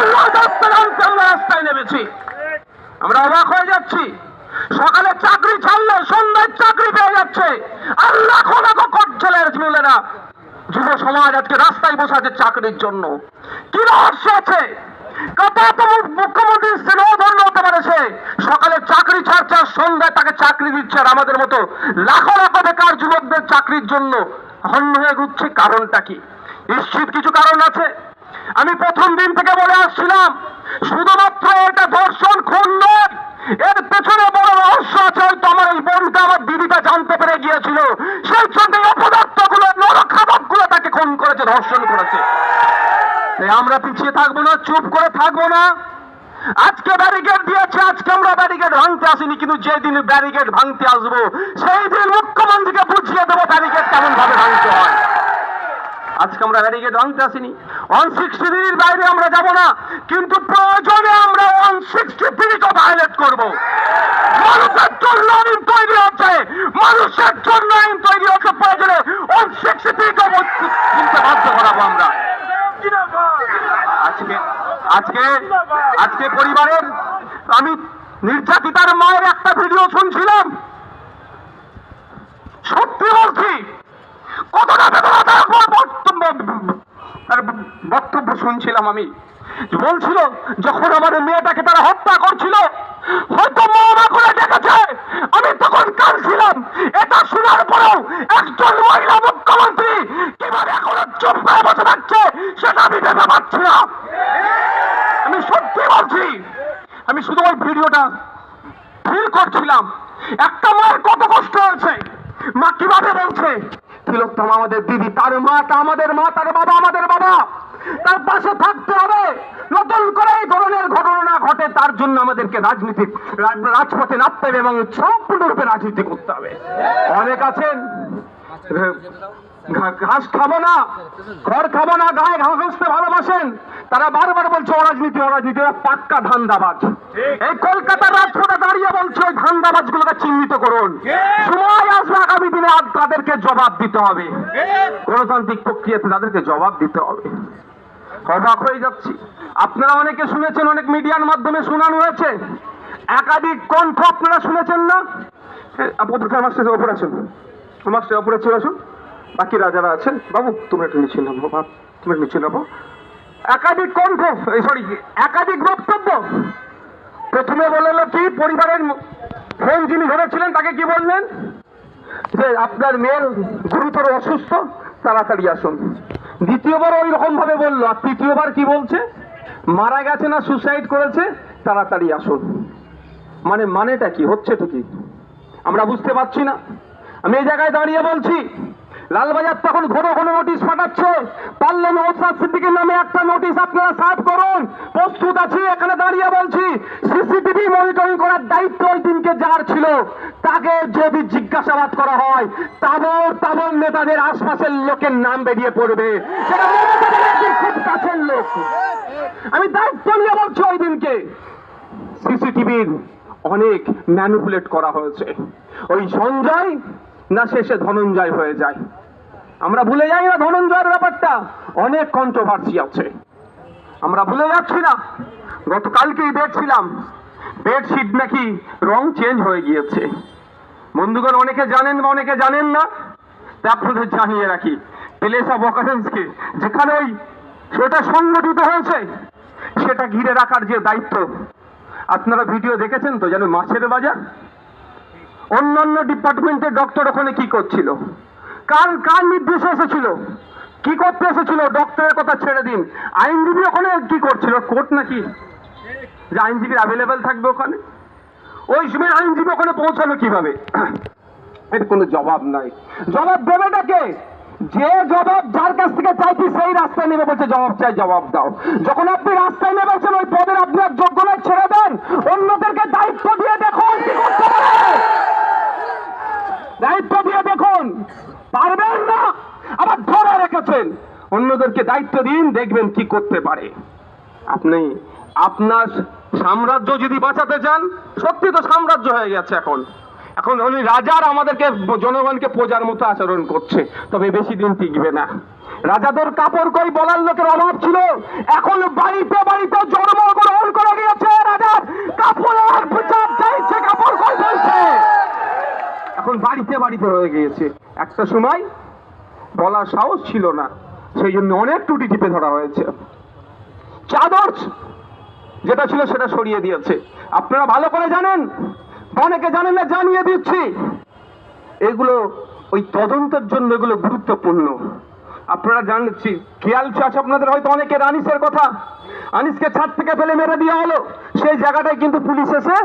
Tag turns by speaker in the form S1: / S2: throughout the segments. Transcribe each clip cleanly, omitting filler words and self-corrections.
S1: আল্লাহ রাস্তা জানতে আমরা রাস্তায় নেমেছি। আমরা অবাক হয়ে যাচ্ছি, সকালে চাকরি ছাড়লে সন্ধ্যায় চাকরি পেয়ে যাচ্ছে। আল্লাহ ছেলের ছেলেরা যুব সমাজ আজকে রাস্তায় বসে আছে চাকরির জন্য। কি রহস্য আছে? মুখ্যমন্ত্রী স্নেহ ধন্য হতে পারে, সে সকালে চাকরি ছাড়ছে আর সন্ধ্যায় তাকে চাকরি দিচ্ছে। আর আমাদের মতো লাখো লাখো বেকার যুবকদের চাকরির জন্য হন্য হয়ে ঘুরছে। কারণটা কি? নিশ্চিত কিছু কারণ আছে। আমি প্রথম দিন থেকে বলে আসছিলাম, শুধুমাত্র এটা ধর্ষণ খুন নয়, এর পেছনে বড় রহস্য আছে। হয়তো আমার এই বোনটা, আমার দিদিটা জানতে পেরে গিয়েছিল, সেই জন্য অপদার্থ গুলো, নরখাদক গুলো তাকে খুন করেছে, ধর্ষণ করেছে। আমরা পিছিয়ে থাকবো না, চুপ করে থাকবো না। আজকে ব্যারিকেড দিয়েছে, আজকে আমরা ব্যারিকেড ভাঙতে আসিনি, কিন্তু যেদিন ব্যারিকেড ভাঙতে আসবো সেই দিন মুখ্যমন্ত্রীকে বুঝিয়ে দেবো ব্যারিকেড কেমন ভাবে ভাঙতে হয়। আজকে আমরা ব্যারিকেড ভাঙতে আসিনি। 163 বাইরে আমরা যাব না, কিন্তু প্রয়োজনে আমরা 163 ভায়োলেট করবো। মানুষের জন্য আইন তৈরি হচ্ছে, মানুষের জন্য আইন তৈরি হচ্ছে, প্রয়োজনে 163 কিনতে বাধ্য করাবো আমরা। আজকে পরিবারের, আমি নির্যাতিতার মায়ের একটা ভিডিও শুনছিলাম, সত্যি বলছি, কতটা বেদনাদায়ক বক্তব্য শুনছিলাম। আমি বলছিল, যখন আমার মেয়েটাকে তারা হত্যা করছিল, হয়তো মা করে ডেকেছে, আমি তখন কাঁদছিলাম। এটা শোনার পরেও একজন মহিলা মুখ্যমন্ত্রী কিভাবে এখনো চুপ করে বসে থাকছে, সেটা আমি ভেবে পাচ্ছি না। আমি সত্যি বলছি, আমি শুধু ওই ভিডিওটা ফিল করছিলাম। একটা মায়ের কত কষ্ট হয়েছে, মা কিভাবে বলছে, তিলোত্তমা আমাদের দিদি, তার মাটা আমাদের মা, তার বাবা আমাদের বাবা, তার পাশে থাকতে হবে। নতুন করে এই ধরনের ঘটনা না ঘটে, তার জন্য আমাদেরকে রাজপথে নামতে হবে এবং সম্পূর্ণরূপে রাজনীতি করতে হবে। অনেক আছেন ঘাস খাবো না, ঘর খাবো না, গায়ে ঘাস ঘষতে ভালোবাসেন, তারা বারবার বলছে অরাজনীতি, অরাজনীতি, পাক্কা ধান্দাবাজ। এই কলকাতার রাজপথে দাঁড়িয়ে বলছে ওই ধান্দাবাজ গুলোকে চিহ্নিত করুন। সময় আসবে আগামী দিনে তাদেরকে জবাব দিতে হবে, গণতান্ত্রিক প্রক্রিয়াতে তাদেরকে জবাব দিতে হবে। অবাক হয়ে যাচ্ছি, আপনারা অনেকে শুনেছেন, অনেক মিডিয়ার মাধ্যমে শোনানো হয়েছে, একাধিক কণ্ঠ আপনারা শুনেছেন না? আমার স্টেজের ওপরে আসুন, আমার স্টেজের ওপরে চলে আসুন, বাকিরা যারা আছেন, বাবু তুমি একটু নিচে নামো, বাপ তুমি নিচে নামো। একাধিক কণ্ঠ, সরি একাধিক বক্তব্য। প্রথমে বললেন কি, পরিবারের ফোন যিনি ধরেছিলেন তাকে কি বললেন, যে আপনার মেয়ের গুরুতর অসুস্থ, তাড়াতাড়ি আসুন। দ্বিতীয়বার ওই রকম ভাবে বললো, আর তৃতীয়বার কি বলছে, মারা গেছে না সুসাইড করেছে, তাড়াতাড়ি আসুন। মানেটা কি, হচ্ছে তো কি আমরা বুঝতে পারছি না। আমি এই জায়গায় দাঁড়িয়ে বলছি, লালবাজার তখন ঘন ঘন নোটিশ পাঠাচ্ছে, পারলে নওশাদ সিদ্দিকীর নামে একটা নোটিশ আপনারা সার্ভ করুন, প্রস্তুত আছি। এখানে দাঁড়িয়ে বলছি, সিসিটিভি মনিটরিং করার দায়িত্ব ওই দিনকে যার ছিল, তাকে যদি জিজ্ঞাসাবাদ করা হয়, তাবর নেতাদের আশপাশের লোকের নাম বেরিয়ে পড়বে, সেটা খুব কাছের লোক। আমি দায়িত্ব নিয়ে বলছি, ওই দিনকে সিসিটিভির অনেক ম্যানিপুলেট করা হয়েছে। ওই সঞ্জয় না শেষে ধনঞ্জয় হয়ে যায়। আমরা ভুলে যাই না ধনঞ্জয়ের ব্যাপারটা, অনেক কন্ট্রোভার্সি আছে, আমরা ভুলে যাচ্ছি না। গতকালকেই দেখছিলাম বেডশিট নাকি রং চেঞ্জ হয়ে গিয়েছে। বন্ধুগণ, অনেকে জানেন বা অনেকে জানেন না, আপনাদের জানিয়ে রাখি, প্লেস অফ অকারেন্সকে যেখানে ওই সেটা সংগঠিত হয়েছে, সেটা ঘিরে রাখার যে দায়িত্ব, আপনারা ভিডিও দেখেছেন তো, যেন মাছের বাজার। অন্যান্য ডিপার্টমেন্টের ডক্টর ওখানে কি করছিল, কার নির্দেশে এসেছিল, কি করতে এসেছিল, ডক্টরের কথা ছেড়ে দিন, আইনজীবী ওখানে কি করছিল, কোর্ট নাকি যে আইনজীবী অ্যাভেলেবেল থাকবে ওখানে, ওই সময় আইনজীবী ওখানে পৌঁছালো কিভাবে, এর কোনো জবাব নাই। জবাব দেবেটাকে, যে জবাব যার কাছ থেকে চাইছি সেই রাস্তায় নেমে বলছে জবাব চাই, জবাব দাও। যখন আপনি রাস্তায় নেমেছেন, ওই পদের আপনার যোগ্য নয়, ছেড়ে দেন, অন্যদেরকে দায়িত্ব দিয়ে দেখুন কি করতে পারে, দায়িত্ব দিয়ে দেখুন। পারবেন না, আবার ধরে রেখেছেন, অন্যদেরকে দায়িত্ব দিন, দেখবেন কি করতে পারে। আপনি আপনার সাম্রাজ্য যদি বাঁচাতে চান, সত্যি তো সাম্রাজ্য হয়ে গেছে এখন, এখন উনি রাজার আমাদেরকে জনগণকে প্রজার মতো আচরণ করছে, তবে বেশি দিন টিকবে না। রাজাদের কাপড় কই বলার লোকের অভাব ছিল, এখন বাড়িতে বাড়িতে জন্মগ্রহণ করে গিয়েছে রাজার কাপড়ের বিচার চাইছে, কাপড় কই বলছে, এখন বাড়িতে বাড়িতে হয়ে গিয়েছে। একটা সময় বলার সাহস ছিল না, সেই জন্য অনেক ত্রুটি টিপে ধরা হয়েছে। চাদর যেটা ছিল সেটা সরিয়ে দিয়েছে। আপনারা ভালো করে জানেন, অনেকে জানেন না, জানিয়ে দিচ্ছি, এগুলো ওই তদন্তের জন্য এগুলো গুরুত্বপূর্ণ। আপনারা জানছি, খেয়াল আছে আপনাদের হয়তো অনেকের আনিসের কথা, আনিসকে ছাদ থেকে ফেলে মেরে দেওয়া হলো, সেই জায়গাটায় কিন্তু পুলিশ এসে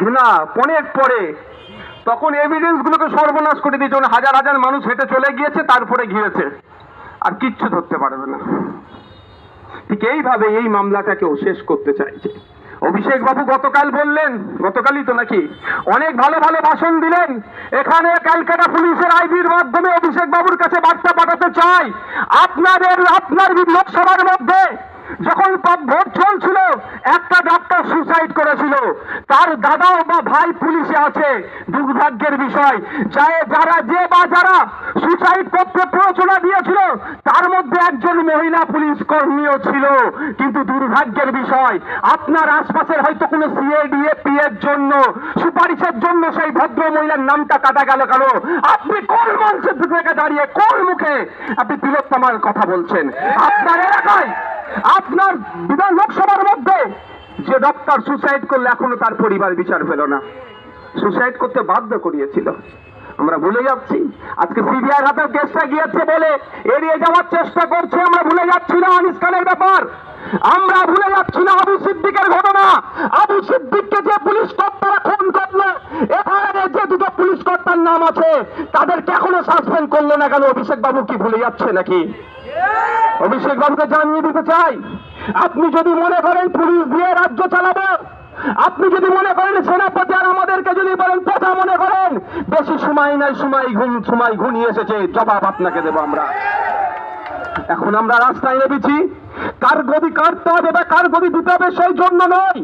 S1: ঘৃণা অনেক পরে তখন এভিডেন্স গুলোকে সর্বনাশ করে দিয়েছে। হাজার হাজার মানুষ হেঁটে চলে গিয়েছে, তারপরে ঘিরেছে, আর কিচ্ছু ধরতে পারবে না। ঠিক এইভাবে এই মামলাটাকেও শেষ করতে চাইছে। অভিষেক বাবু গতকাল বললেন, গতকালই তো নাকি, অনেক ভালো ভালো ভাষণ দিলেন। এখানে ক্যালকাটা পুলিশের আইবির মাধ্যমে অভিষেক বাবুর কাছে বার্তা পাঠাতে চাই, আপনার লোকসভার মধ্যে যখন ভোট চলছিল একটা ডাক্তার সুসাইড করেছিল, তার দাদাও বা ভাই পুলিশে আছে। দুর্ভাগ্যের বিষয়, যারা সুসাইড করতে প্ররোচনা দিয়েছিল তার মধ্যে একজন মহিলা পুলিশ কর্মীও ছিল। কিন্তু দুর্ভাগ্যের বিষয়, আপনার আশপাশের হয়তো কোনো সিএডিএপি এর জন্য, সুপারিশের জন্য সেই ভদ্র মহিলার নামটা কাটা গেল। কেন আপনি কোন মঞ্চের থেকে দাঁড়িয়ে কোন মুখে আপনি তিলোত্তমার কথা বলছেন? আপনার এলাকায়, আপনার বিধান লোকসভার মধ্যে যে ডক্টর সুসাইড করলে এখনো তার পরিবার বিচার পেল না, সুসাইড করতে বাধ্য করিয়েছিল। আমরা ভুলে যাচ্ছি, আজকে সিবিআই হাতে কেসটা গিয়েছে বলে এড়িয়ে যাওয়ার চেষ্টা করছে। আমরা ভুলে যাচ্ছি না আনিস খানের ব্যাপার, আমরা ভুলে যাচ্ছি না আবু সিদ্দিকের ঘটনা। আবু সিদ্দিককে যে পুলিশ কর্তারা খুন করলো, এখানে যে দুটো পুলিশ কর্তার নাম আছে তাদেরকে এখনো সাসপেন্ড করলো না কেন? অভিষেক বাবু কি ভুলে যাচ্ছে নাকি? অভিষেক বাবুকে জানিয়ে দিতে চাই, আপনি যদি মনে করেন পুলিশ দিয়ে রাজ্য চালাবো, আপনি যদি মনে করেন সেনাপতি আর আমাদেরকে যদি বলেন কথা মনে করেন, বেশি সময় নাই, সময় ঘনিয়ে এসেছে, জবাব আপনাকে দেবো আমরা। এখন আমরা রাস্তায় নেমেছি, কার গদি কাটতে হবে বা কার গদি দিতে হবে সেই জন্য নয়।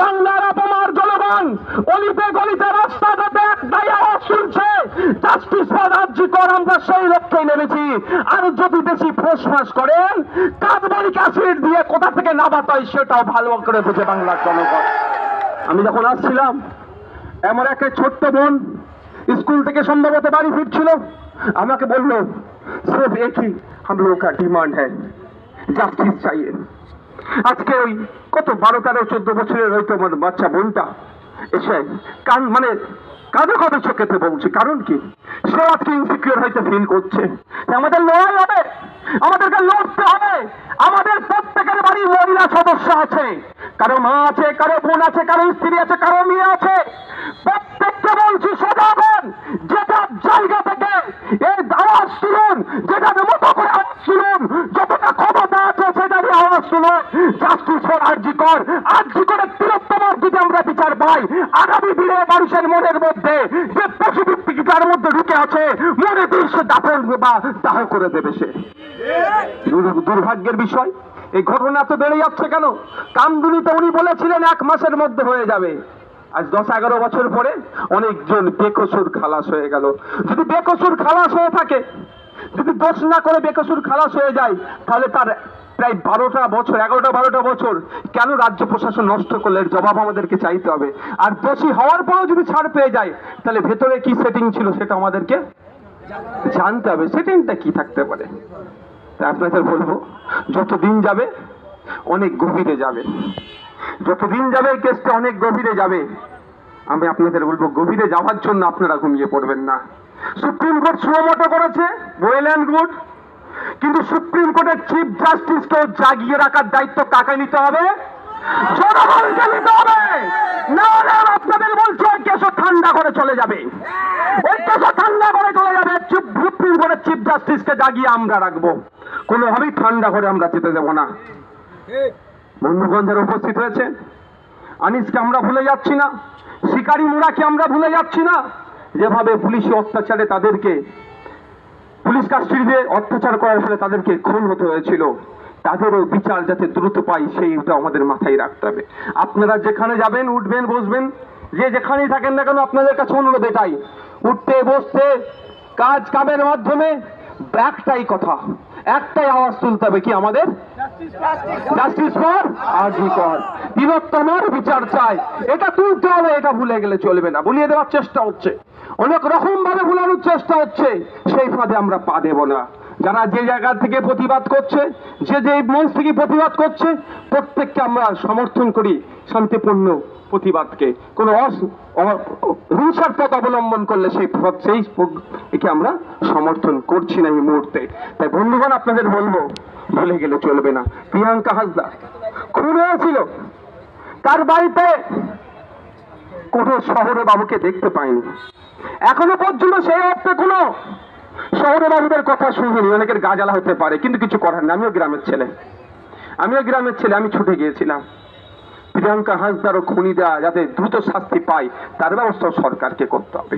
S1: বাংলার অপমার জনগণ অলিতে গলিতে রাস্তাঘাটে একটাই আওয়াজ শুনছে, জাস্টিস ফর আরজি কর। আমরা সেই লক্ষ্যে নেমেছি। আর যদি বেশি ফোঁস করেন, কার্বনিক অ্যাসিড দিয়ে কোথা থেকে নাবাত হয় সেটাও ভালো করে বুঝে বাংলার জনগণ। আমি যখন আসছিলাম, এমন একটা ছোট্ট বোন স্কুল থেকে সম্ভবত বাড়ি ফিরছিল, আমাকে বললো, सिर्फ एक ही हम लोगों का डिमांड है, জাস্টিস চাইয়ে। আজকে ওই কত 12-13-14 বছরের হয়তো আমার বাচ্চা বোনটা এসে কাঁদে চোখেতে বলছে, কারণ কি? সে আজকে ইনসিকিউর হয়তো ফিল করছে। আমাদের লড়াই হবে, আমাদেরকে লড়তে হবে। আমাদের প্রত্যেকের বাড়ির মহিলা সদস্য আছে, কারো মা আছে, কারো বোন আছে, কারো স্ত্রী আছে, কারো মেয়ে আছে। প্রত্যেককে বলছি সজাগ হন, যেটা জায়গা থেকে এই আওয়াজ শুনুন, যেটা মতো করে আওয়াজ শুনুন, যতটা ক্ষমতা আছে সেটা দিয়ে আওয়াজ শুনুন। জাস্টিস ফর আরজি কর, আরজি করে তিলোত্তমার যদি আমরা বিচার পাই, আগামী দিনে মানুষের মনের মধ্যে যে পশুবৃত্তি তার মধ্যে ঢুকে আছে, মনে দিয়ে সে দাফন বা দাহ করে দেবে সে। দুর্ভাগ্যের বিষয়, এই ঘটনা তো বেড়ে যাচ্ছে কেন? কামদুনিতে উনি বলেছিলেন 1 মাসের মধ্যে হয়ে যাবে, আজ 10-11 বছর পরে অনেকজন বেকসুর খালাস হয়ে গেল। যদি বেকসুর খালাস হয়ে থাকে, যদি দোষ না করে বেকসুর খালাস হয়ে যায়, তাহলে তার প্রায় 11-12 বছর কেন রাজ্য প্রশাসন নষ্ট করলে জবাব আমাদেরকে চাইতে হবে। আর দোষী হওয়ার পরেও যদি ছাড় পেয়ে যায়, তাহলে ভেতরে কি সেটিং ছিল সেটা আমাদেরকে জানতে হবে। সেটিংটা কি থাকতে পারে? আপনাদের বলবো, যত দিন যাবে অনেক গভীরে যাবে, যত দিন যাবে কেসটা অনেক গভীরে যাবে। আমি আপনাদের বলবো, গভীরে যাওয়ার জন্য আপনারা ঘুমিয়ে পড়বেন না। সুপ্রিম কোর্ট সুমোটো করেছে, ওয়েল অ্যান্ড গুড, কিন্তু সুপ্রিম কোর্টের চিফ জাস্টিসকে জাগিয়ে রাখার দায়িত্ব কাকে নিতে হবে? জনগণকে নিতে হবে। না হলে আপনাদের বলছে ওই কেসও ঠান্ডা করে চলে যাবে, ওই কেসও ঠান্ডা করে চলে যাবে। সুপ্রিম কোর্টের চিফ জাস্টিসকে জাগিয়ে আমরা রাখবো, কোনোভাবেই ঠান্ডা করে আমরা যেতে দেবো না। বন্ধুগণ যারা উপস্থিত হয়েছে, আনিসকে আমরা ভুলে যাচ্ছি না, শিকারী মুরাকে আমরা ভুলে যাচ্ছি না। যেভাবে পুলিশি অত্যাচারে তাদেরকে পুলিশ কাস্টডিতে অত্যাচার করার ফলে তাদেরকে খুন হতে হয়েছিল, তাদেরও বিচার যাতে দ্রুত পাই সেইটা আমাদের মাথায় রাখতে হবে। আপনারা যেখানে যাবেন, উঠবেন, বসবেন, যে যেখানেই থাকেন না কেন, আপনাদের কাছে অনুরোধ এটাই, উঠতে বসতে কাজ কামের মাধ্যমে একটাই কথা, একটাই আওয়াজ তুলতে হবে, কি আমাদের? জাস্টিস ফর আরজি কর, বৃহত্তমের বিচার চাই। এটা তুলতে হবে, এটা ভুলে গেলে চলবে না। ভুলিয়ে দেওয়ার চেষ্টা হচ্ছে, অনেক রকম ভাবে ভুলানোর চেষ্টা হচ্ছে, সেই ফাঁদে আমরা পা দেব না। যারা যে জায়গা থেকে প্রতিবাদ করছে, যে মঞ্চ থেকে প্রতিবাদ করছে, প্রত্যেককে আমরা সমর্থন করি শান্তিপূর্ণ প্রতিবাদকে। কোনো হিংসার পথ অবলম্বন করলে সেই একে আমরা সমর্থন করছি না এই মুহূর্তে। তাই বন্ধুগণ, আপনাদের বলবো, ভুলে গেলে চলবে না। প্রিয়াঙ্কা হাসদা খুন হয়েছিল, তার বাড়িতে কোনো শহরে বাবুকে দেখতে পাইনি, এখনো পর্যন্ত সেই অর্থে কোনো শহরে বাবুদের কথা শুনিনি। অনেকের গা জ্বালা হতে পারে, কিন্তু কিছু করার নেই। আমিও গ্রামের ছেলে, আমি ছুটে গিয়েছিলাম। প্রিয়াঙ্কা হাসদার ও খুনিরা যাতে দ্রুত শাস্তি পায়, তার ব্যবস্থা সরকারকে করতে হবে।